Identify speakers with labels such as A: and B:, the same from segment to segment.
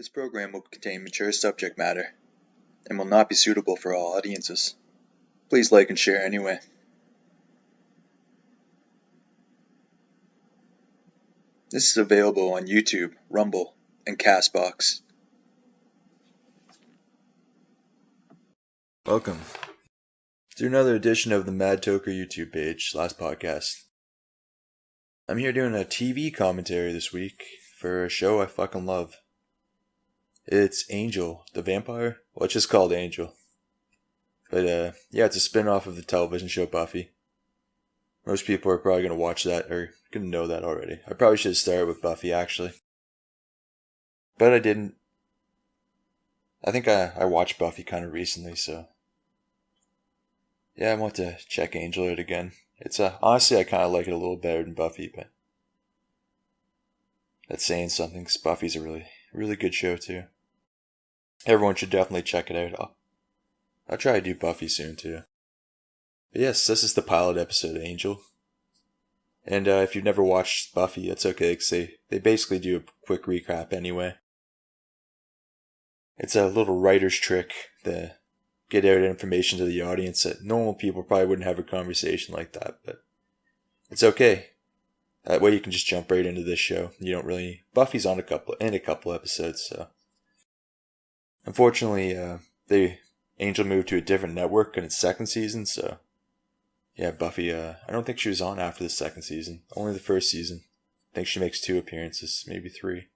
A: This program will contain mature subject matter and will not be suitable for all audiences. Please like and share anyway. This is available on YouTube, Rumble, and Castbox. Welcome to another edition of the Mad Toker YouTube page, last podcast. I'm here doing a TV commentary this week for a show I fucking love. It's Angel, the vampire. Well, it's just called Angel. But yeah, it's a spin-off of the television show Buffy. Most people are probably going to watch that, or going to know that already. I probably should have started with Buffy, actually. But I didn't. I think I watched Buffy kind of recently, so... yeah, I want to check Angel out again. It's honestly, I kind of like it a little better than Buffy, but... that's saying something, because Buffy's a really, really good show, too. Everyone should definitely check it out. I'll try to do Buffy soon, too. But yes, this is the pilot episode of Angel. And if you've never watched Buffy, that's okay, because they basically do a quick recap anyway. It's a little writer's trick to get out information to the audience that normal people probably wouldn't have a conversation like that, but it's okay. That way you can just jump right into this show. You don't really... Buffy's on a couple episodes, so... unfortunately, Angel moved to a different network in its second season, so... yeah, Buffy, I don't think she was on after the second season. Only the first season. I think she makes 2 appearances, maybe 3.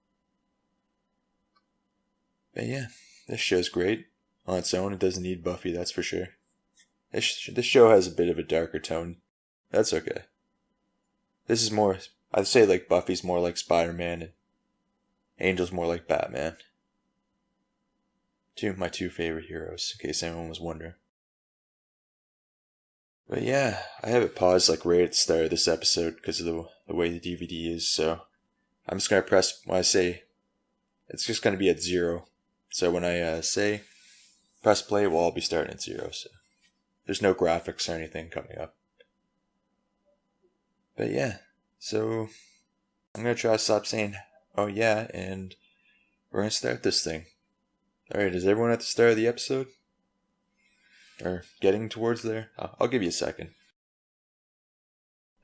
A: But yeah, this show's great. On its own, it doesn't need Buffy, that's for sure. This show has a bit of a darker tone. That's okay. This is more... I'd say like Buffy's more like Spider-Man and Angel's more like Batman. My two favorite heroes, in case anyone was wondering. But yeah, I have it paused like right at the start of this episode because of the way the DVD is, so I'm just going to press, when I say, it's just going to be at 0. So when I say press play, it will all be starting at 0, so there's no graphics or anything coming up. But yeah, so I'm going to try to stop saying, oh yeah, and we're going to start this thing. Alright, is everyone at the start of the episode? Or getting towards there? I'll give you a second.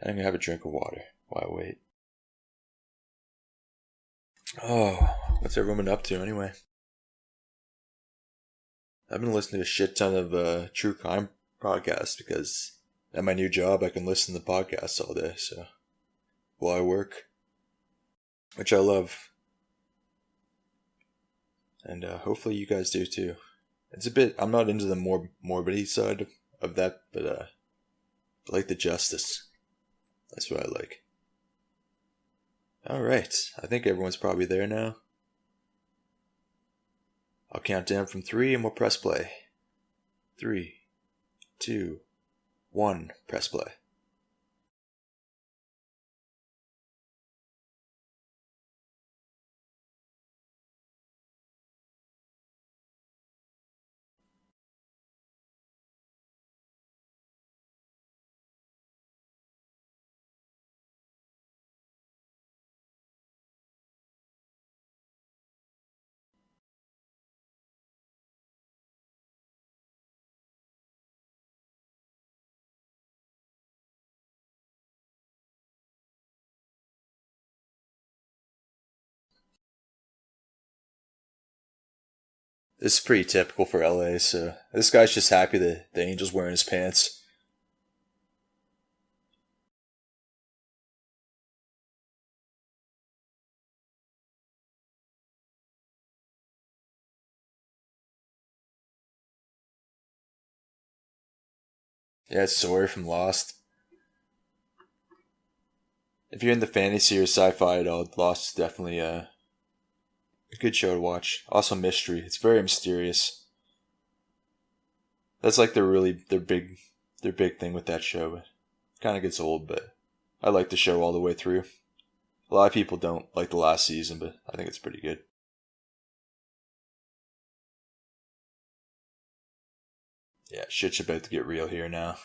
A: I'm going to have a drink of water while I wait. Oh, what's everyone been up to anyway? I've been listening to a shit ton of true crime podcasts because at my new job I can listen to podcasts all day, so while I work, which I love. And hopefully you guys do too. It's a bit, I'm not into the morbidity side of that, but I like the justice. That's what I like. Alright, I think everyone's probably there now. I'll count down from 3 and we'll press play. 3, 2, 1, press play. This is pretty typical for LA, so this guy's just happy that the Angel's wearing his pants. Yeah, it's Sawyer from Lost. If you're into fantasy or sci-fi at all, Lost is definitely a good show to watch. Also mystery. It's very mysterious. That's like their big thing with that show. But it kind of gets old, but I like the show all the way through. A lot of people don't like the last season, but I think it's pretty good. Yeah, shit's about to get real here now.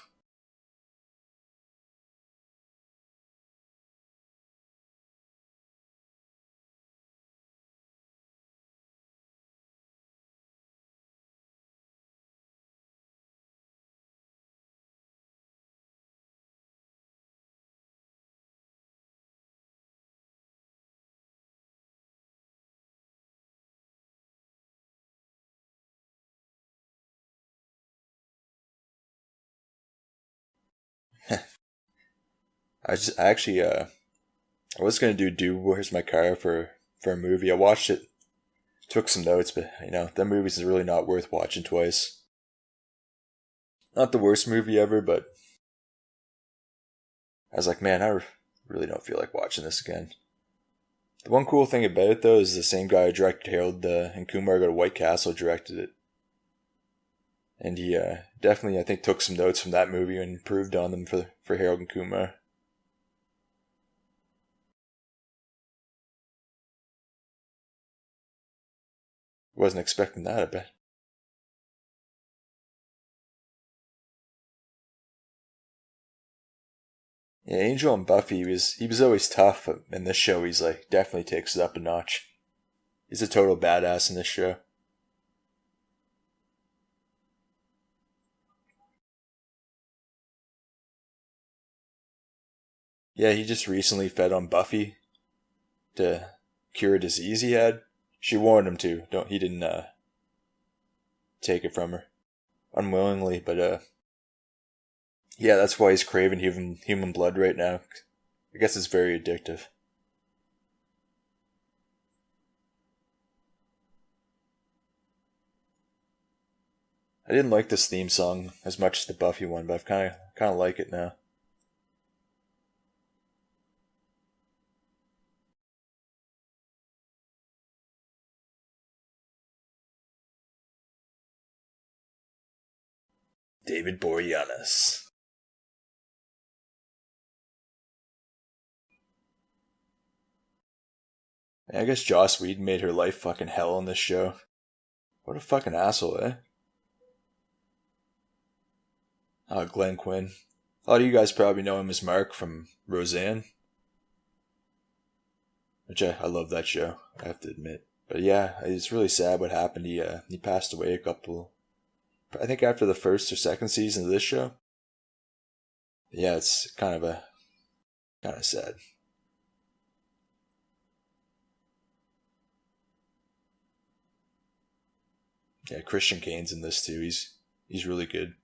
A: I was gonna do Where's My Car for a movie. I watched it, took some notes, but that movie's really not worth watching twice. Not the worst movie ever, but I was like, man, I really don't feel like watching this again. The one cool thing about it, though, is the same guy who directed Harold and Kumar Go to White Castle directed it. And he definitely, I think, took some notes from that movie and improved on them for Harold and Kumar. Wasn't expecting that, I bet. Yeah, Angel and Buffy, he was always tough, but in this show he's like, definitely takes it up a notch. He's a total badass in this show. Yeah, he just recently fed on Buffy to cure a disease he had. She warned him to. He didn't take it from her unwillingly, but yeah, that's why he's craving human blood right now. I guess it's very addictive. I didn't like this theme song as much as the Buffy one, but I've kind of like it now. David Boreanaz. I guess Joss Whedon made her life fucking hell on this show. What a fucking asshole, eh? Glenn Quinn. A lot of you guys probably know him as Mark from Roseanne. Which I love that show, I have to admit. But yeah, it's really sad what happened. He passed away I think after the first or second season of this show. Yeah, it's kind of sad. Yeah, Christian Kane's in this too. He's really good.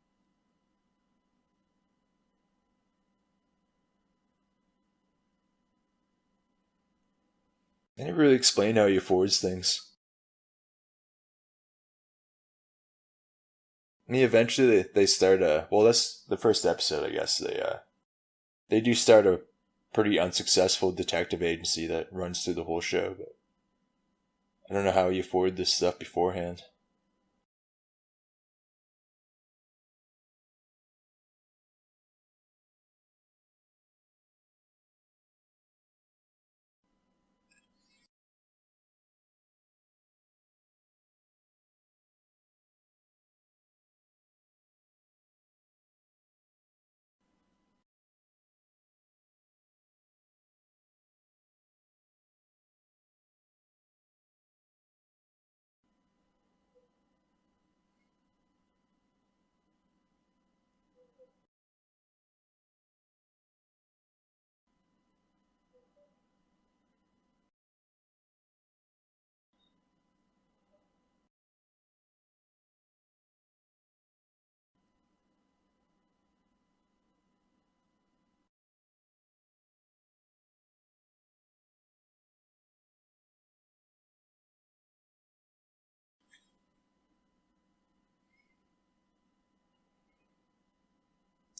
A: They never really explain how he affords things. And eventually they start that's the first episode, I guess. They do start a pretty unsuccessful detective agency that runs through the whole show, but I don't know how he afforded this stuff beforehand.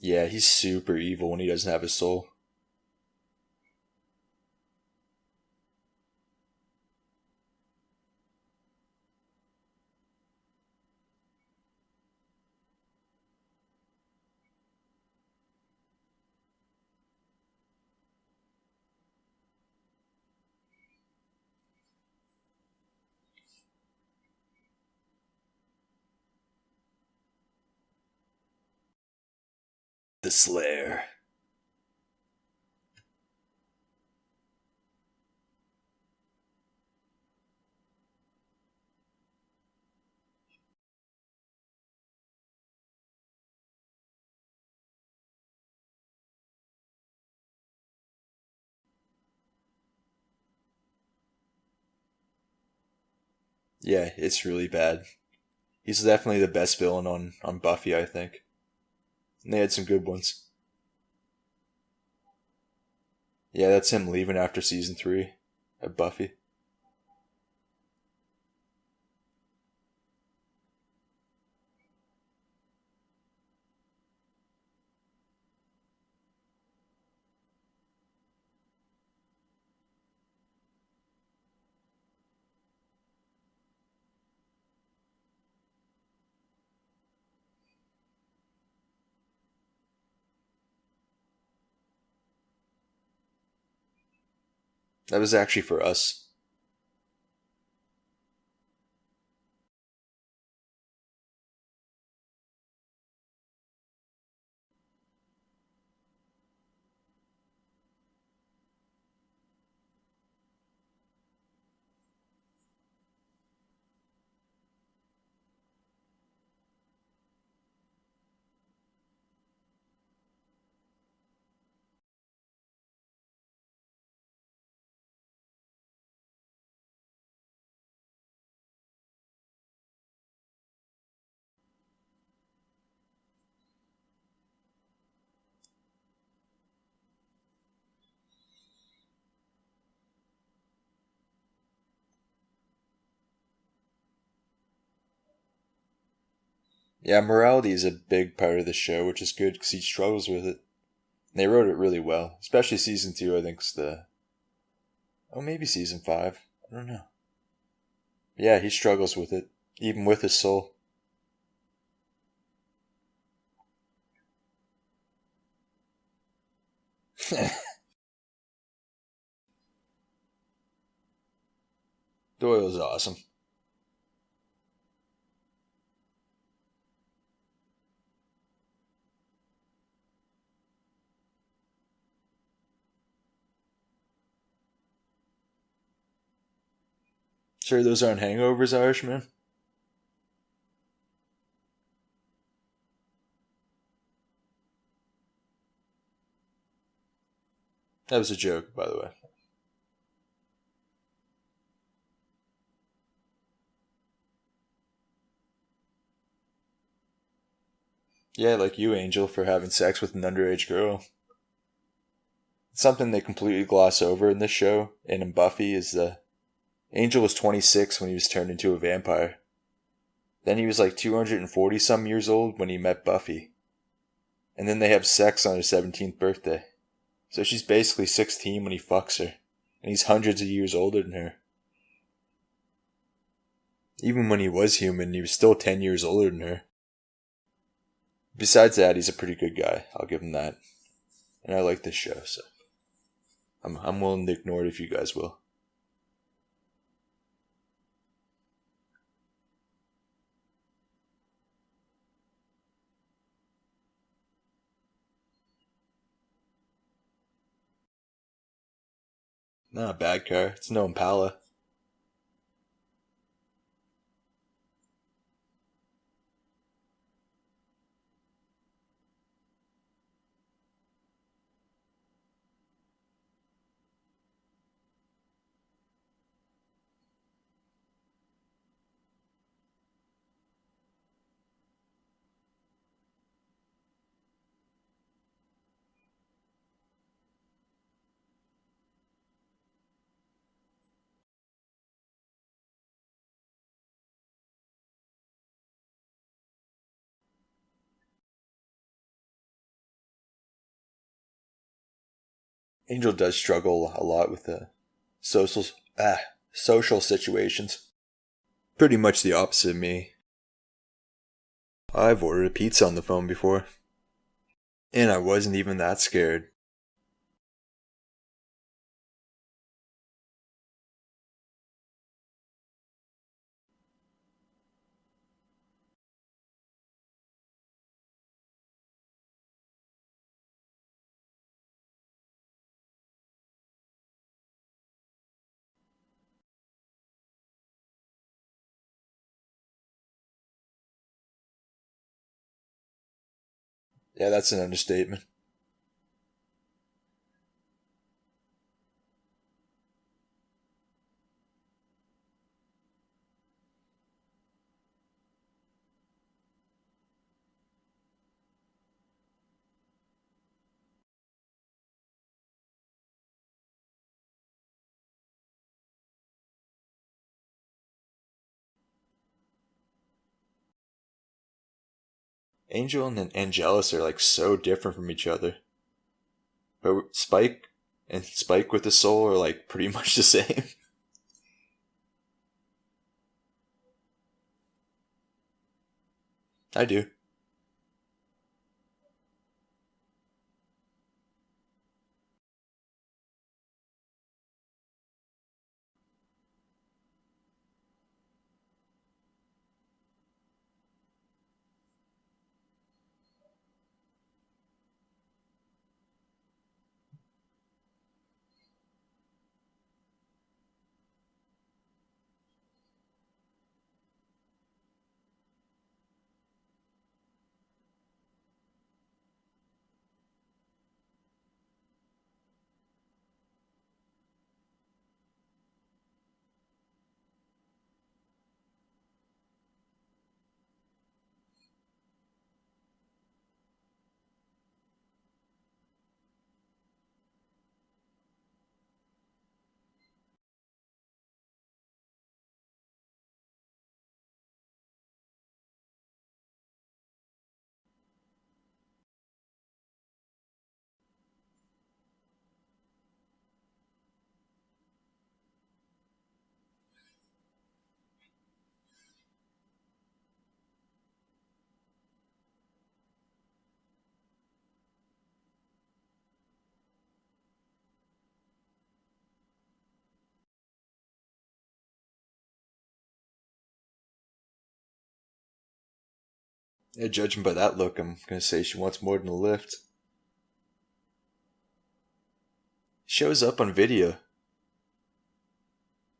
A: Yeah, he's super evil when he doesn't have his soul. The Slayer. Yeah, it's really bad. He's definitely the best villain on Buffy, I think. And they had some good ones. Yeah, that's him leaving after season 3 of Buffy. That was actually for us. Yeah, morality is a big part of the show, which is good because he struggles with it. They wrote it really well, especially season 2. I think's the maybe season 5. I don't know. Yeah, he struggles with it, even with his soul. Doyle's awesome. Sure, those aren't hangovers, Irishman? That was a joke, by the way. Yeah, like you, Angel, for having sex with an underage girl. Something they completely gloss over in this show and in Buffy is Angel was 26 when he was turned into a vampire. Then he was like 240 some years old when he met Buffy. And then they have sex on her 17th birthday. So she's basically 16 when he fucks her. And he's hundreds of years older than her. Even when he was human, he was still 10 years older than her. Besides that, he's a pretty good guy. I'll give him that. And I like this show, so I'm willing to ignore it if you guys will. Not a bad car. It's no Impala. Angel does struggle a lot with the social social situations. Pretty much the opposite of me. I've ordered a pizza on the phone before. And I wasn't even that scared. Yeah, that's an understatement. Angel and Angelus are like so different from each other. But Spike and Spike with the soul are like pretty much the same. I do. Yeah, judging by that look, I'm gonna say she wants more than a lift. Shows up on video,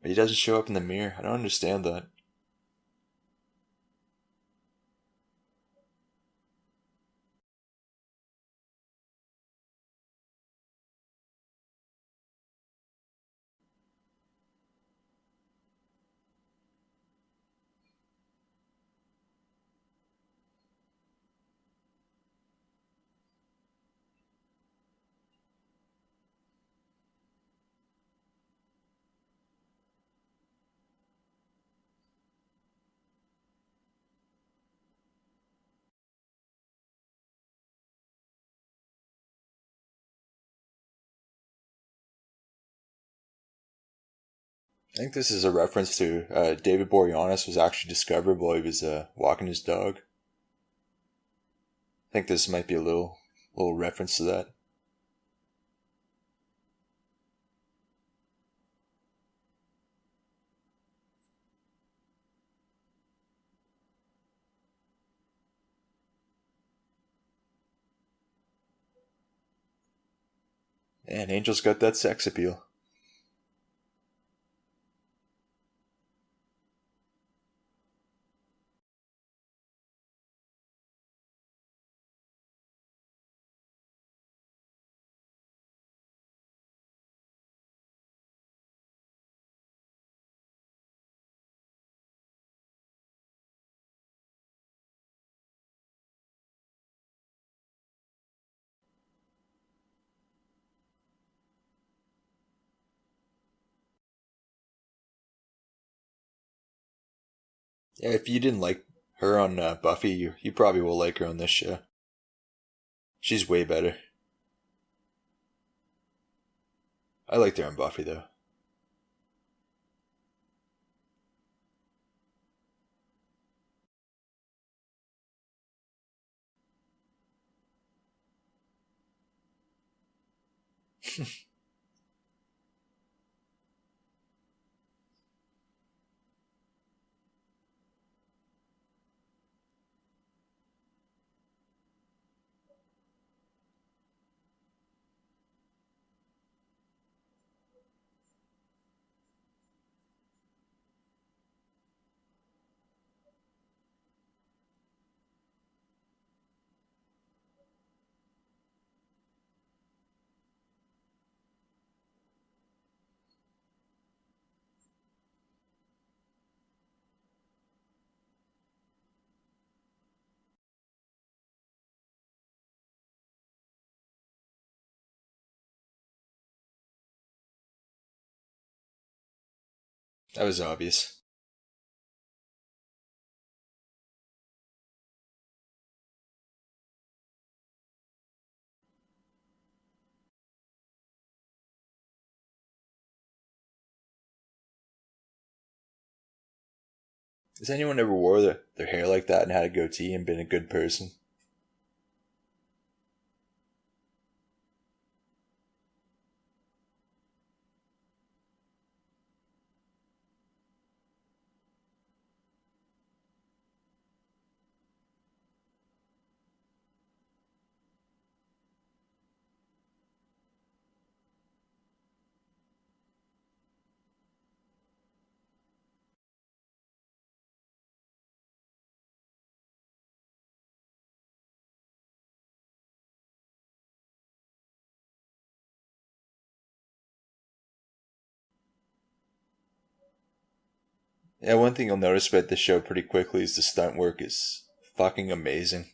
A: but he doesn't show up in the mirror. I don't understand that. I think this is a reference to David Boreanaz was actually discovered while he was walking his dog. I think this might be a little reference to that. And Angel's got that sex appeal. Yeah, if you didn't like her on Buffy, you probably will like her on this show. She's way better. I liked her on Buffy though. That was obvious. Has anyone ever wore their hair like that and had a goatee and been a good person? Yeah, one thing you'll notice about this show pretty quickly is the stunt work is fucking amazing.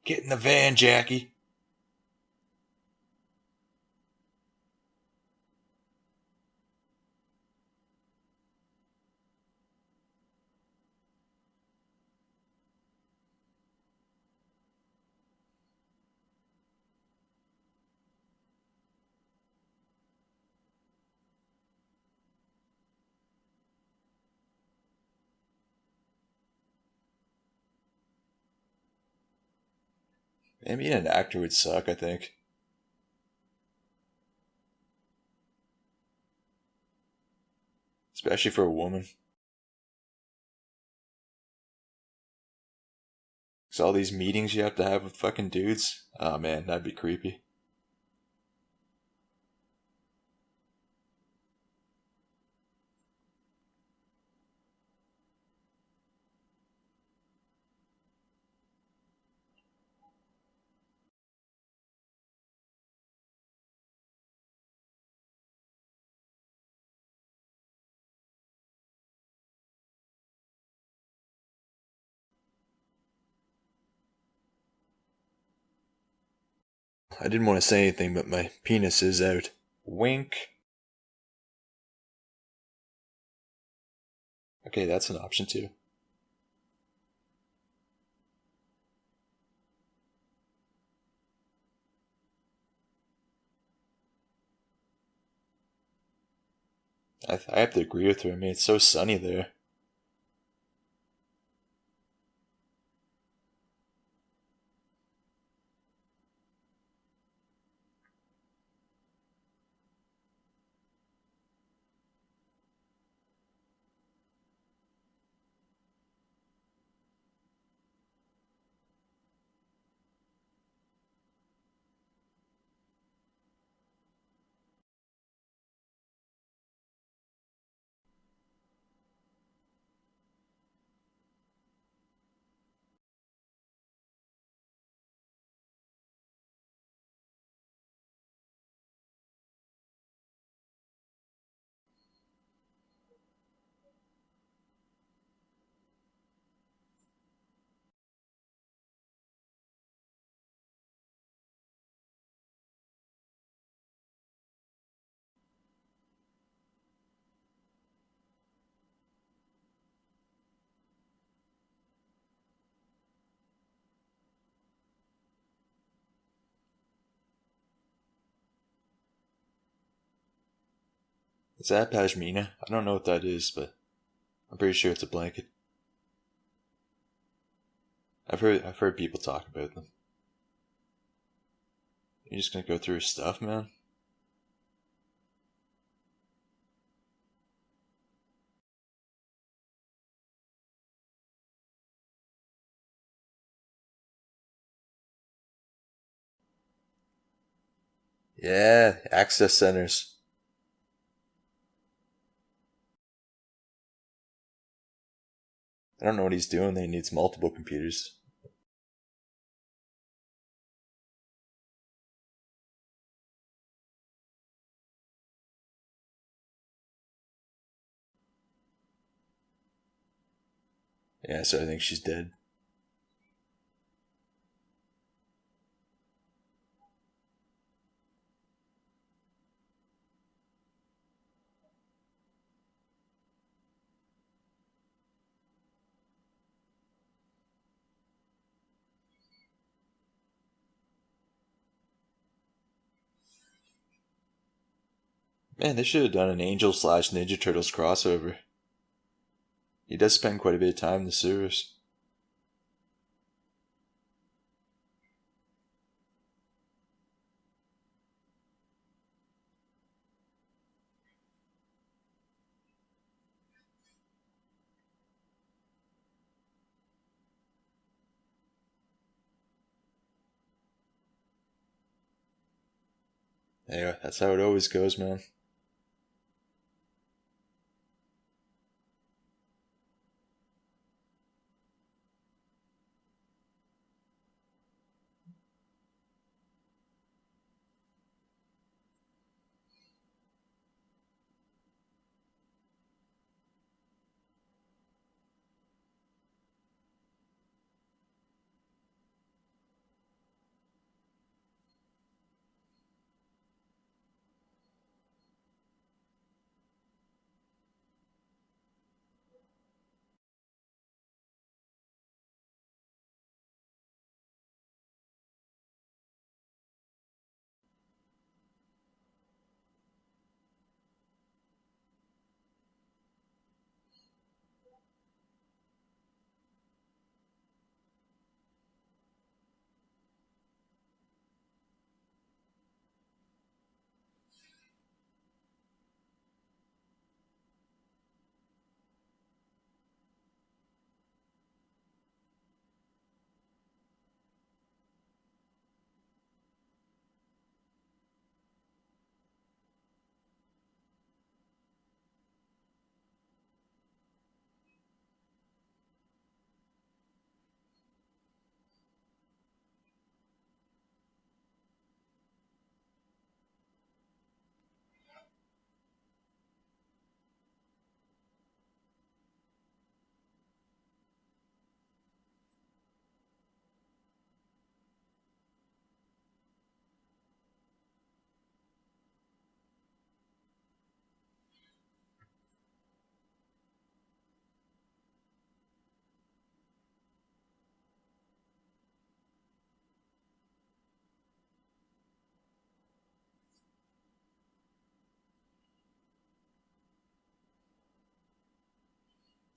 A: Get in the van, Jackie. Man, being an actor would suck, I think. Especially for a woman. Because all these meetings you have to have with fucking dudes. Oh man, that'd be creepy. I didn't want to say anything, but my penis is out. Wink. Okay, that's an option too. I have to agree with her. I mean, it's so sunny there. Is that pashmina? I don't know what that is, but I'm pretty sure it's a blanket. I've heard people talk about them. You're just gonna go through his stuff, man? Yeah, access centers. I don't know what he's doing. He needs multiple computers. Yeah, so I think she's dead. Man, they should have done an Angel slash Ninja Turtles crossover. He does spend quite a bit of time in the sewers. Anyway, that's how it always goes, man.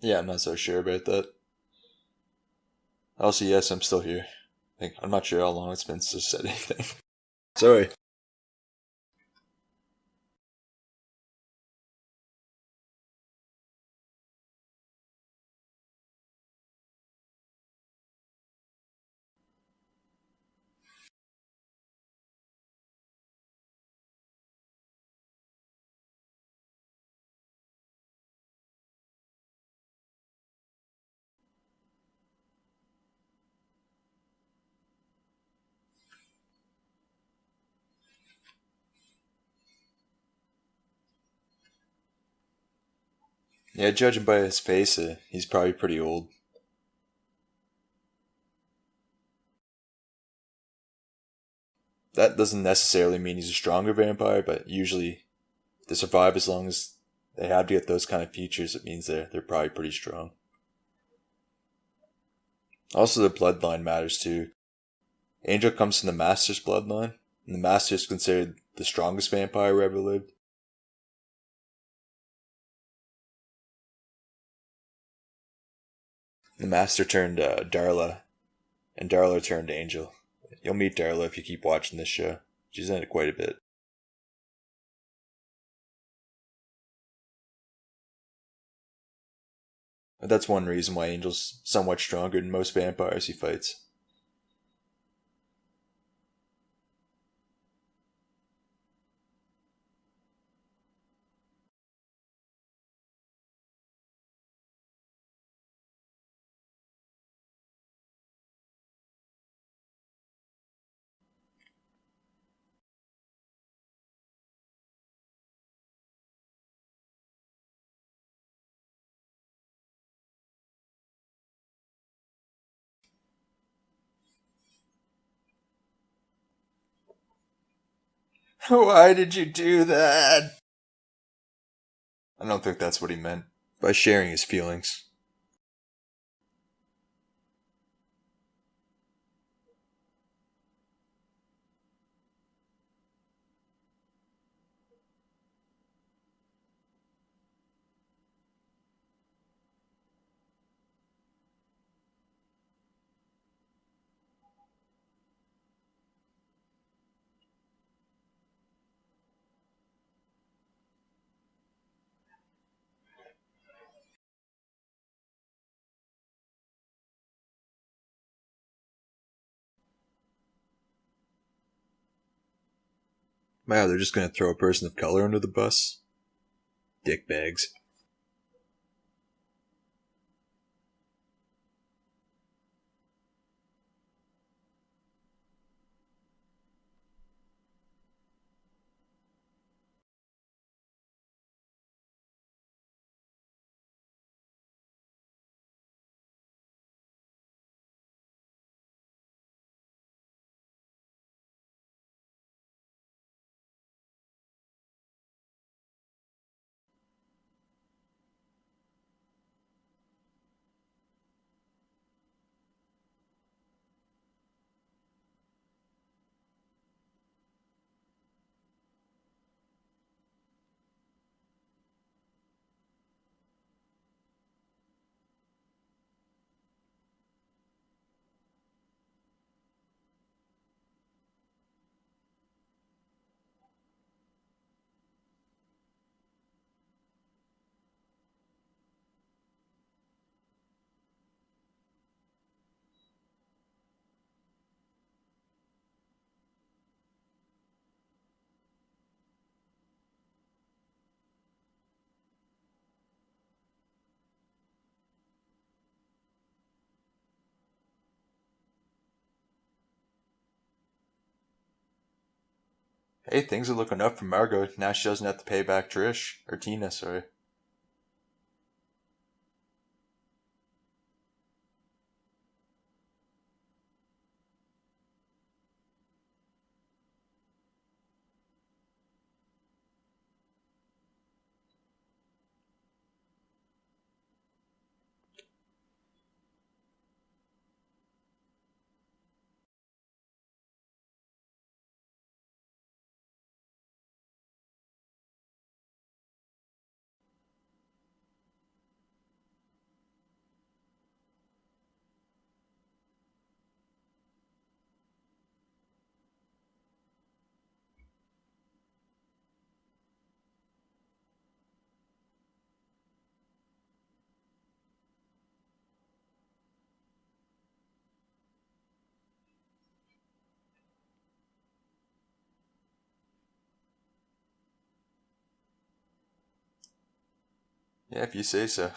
A: Yeah, I'm not so sure about that. Also, yes, I'm still here. I'm not sure how long it's been since I said anything. Sorry. Yeah, judging by his face, he's probably pretty old. That doesn't necessarily mean he's a stronger vampire, but usually to survive as long as they have to get those kind of features, it means they're probably pretty strong. Also, the bloodline matters too. Angel comes from the Master's bloodline, and the Master is considered the strongest vampire who ever lived. The Master turned Darla, and Darla turned Angel. You'll meet Darla if you keep watching this show. She's in it quite a bit. And that's one reason why Angel's somewhat stronger than most vampires he fights. Why did you do that? I don't think that's what he meant by sharing his feelings. Wow, they're just gonna throw a person of color under the bus? Dickbags. Hey, things are looking up for Margot. Now she doesn't have to pay back Trish. Or Tina, sorry. Yeah, if you say so.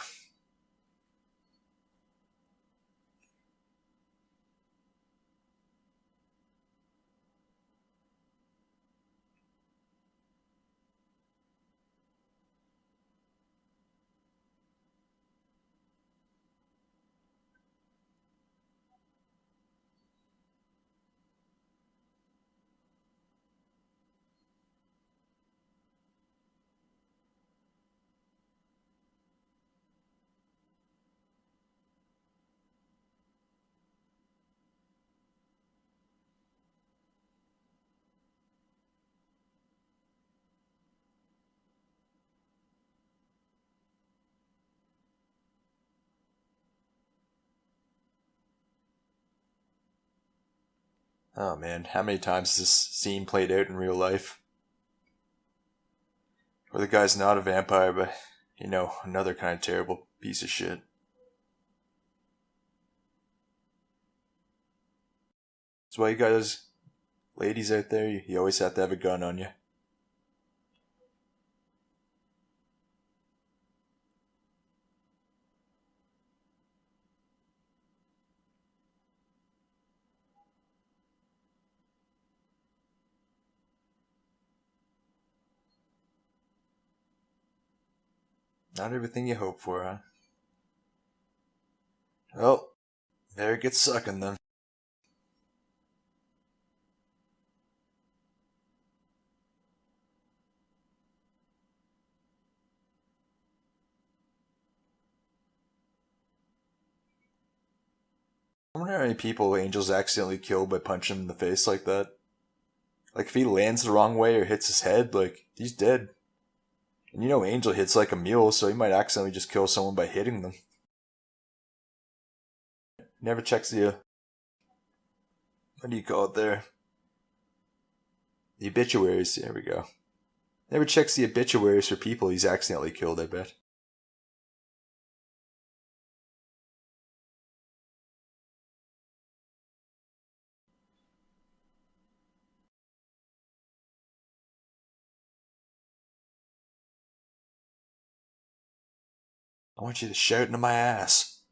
A: Oh man, how many times has this scene played out in real life? Where the guy's not a vampire, but, another kind of terrible piece of shit. That's why you guys, ladies out there, you always have to have a gun on you. Not everything you hope for, huh? Well, there it gets sucking then. I wonder how many people Angel's accidentally killed by punching him in the face like that. Like, if he lands the wrong way or hits his head, like, he's dead. And Angel hits like a mule, so he might accidentally just kill someone by hitting them. Never checks the, what do you call it there? The obituaries, there we go. Never checks the obituaries for people he's accidentally killed, I bet. I want you to shout into my ass.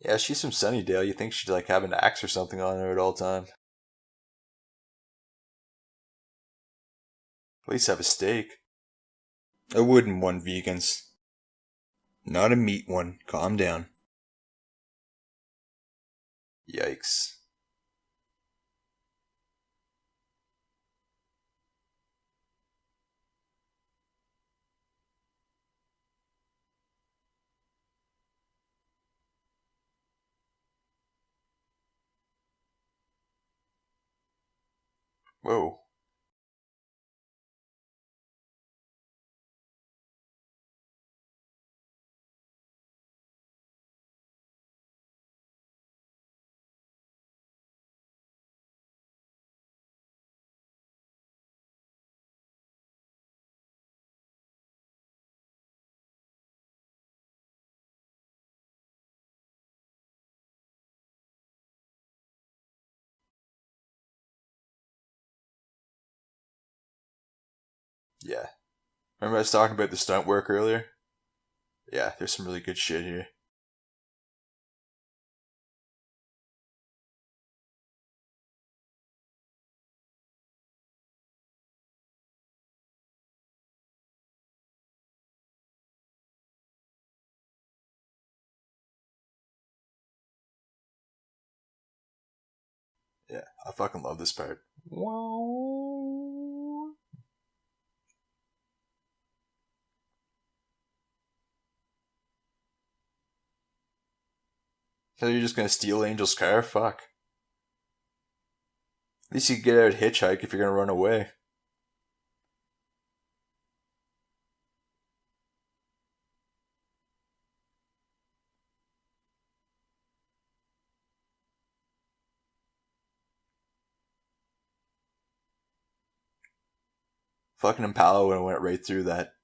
A: Yeah, she's from Sunnydale. You think she'd like have an axe or something on her at all time. At least have a steak. A wooden one, vegans. Not a meat one. Calm down. Yikes. Whoa. Yeah. Remember I was talking about the stunt work earlier? Yeah, there's some really good shit here. Yeah, I fucking love this part. Wow. So you're just gonna steal Angel's car? Fuck. At least you can get out hitchhike if you're gonna run away. Fucking Impala would have went right through that.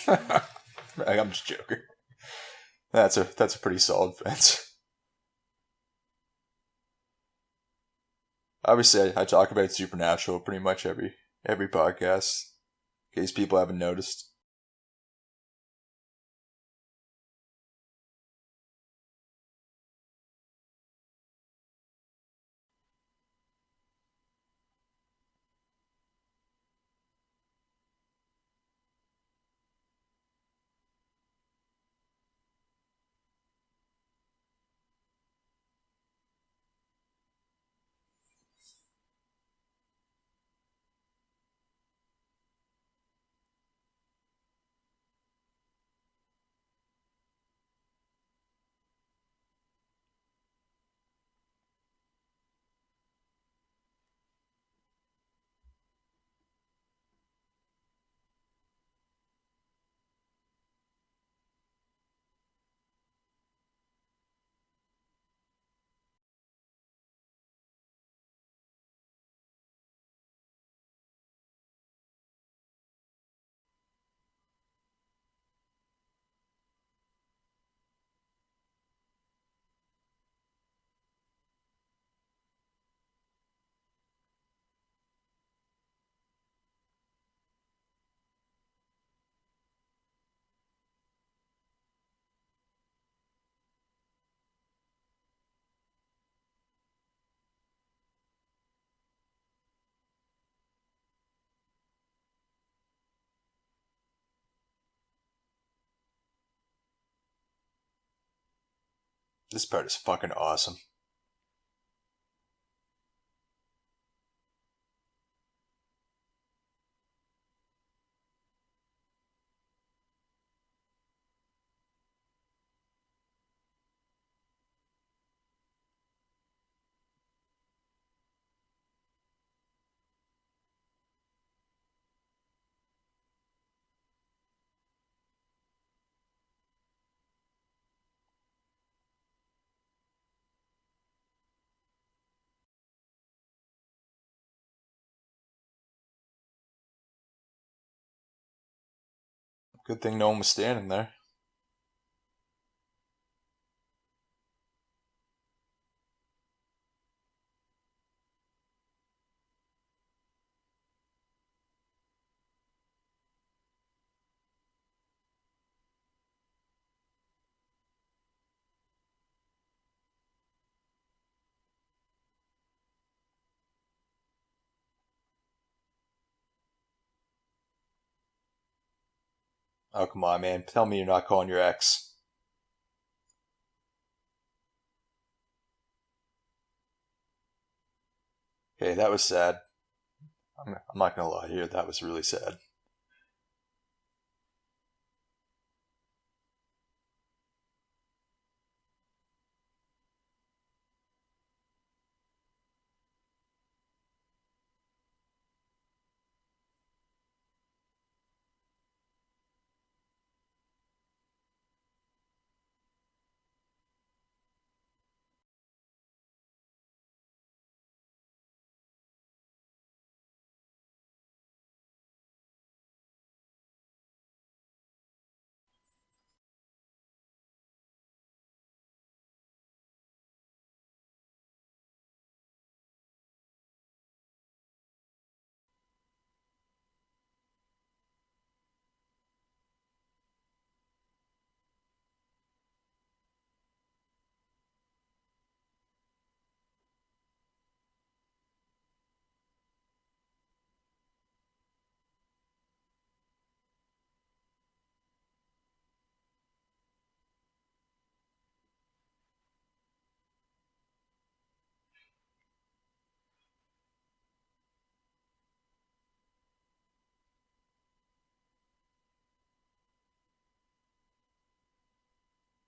A: I'm just joking. That's a pretty solid fence. Obviously, I talk about Supernatural pretty much every podcast, in case people haven't noticed. This part is fucking awesome. Good thing no one was standing there. Oh, come on, man. Tell me you're not calling your ex. Okay, that was sad. I'm not gonna lie here, that was really sad.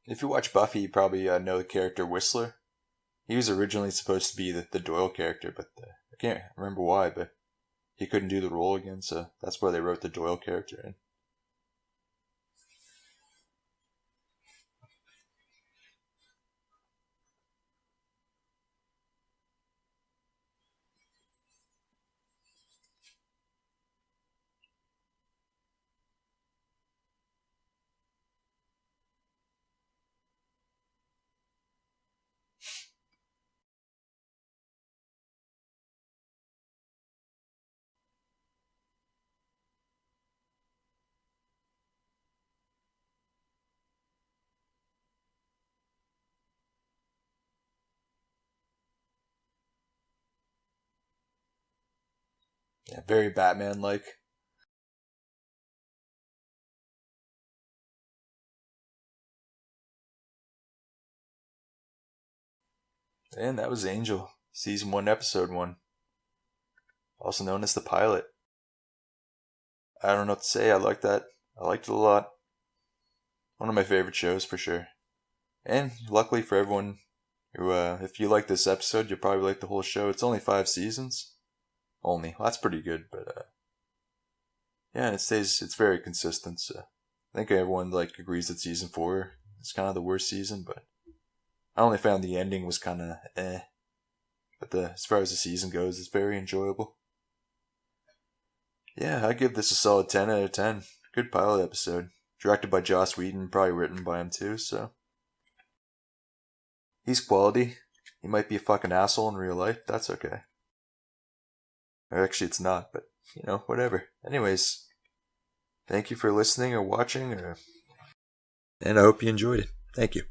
A: If you watch Buffy, you probably know the character Whistler. He was originally supposed to be the Doyle character, but I can't remember why, but he couldn't do the role again, so that's why they wrote the Doyle character in. Yeah, very Batman-like. And that was Angel, Season 1, Episode 1, also known as the pilot. I don't know what to say, I like that. I liked it a lot. One of my favorite shows, for sure. And luckily for everyone who, if you like this episode, you'll probably like the whole show. It's only 5 seasons. Only. Well, that's pretty good, but, yeah, and it's very consistent, so I think everyone, agrees that Season 4 is kind of the worst season, but I only found the ending was kind of eh. But as far as the season goes, it's very enjoyable. Yeah, I give this a solid 10 out of 10. Good pilot episode. Directed by Joss Whedon, probably written by him too, so. He's quality. He might be a fucking asshole in real life, that's okay. Or actually, it's not, but, whatever. Anyways, thank you for listening or watching, and I hope you enjoyed it. Thank you.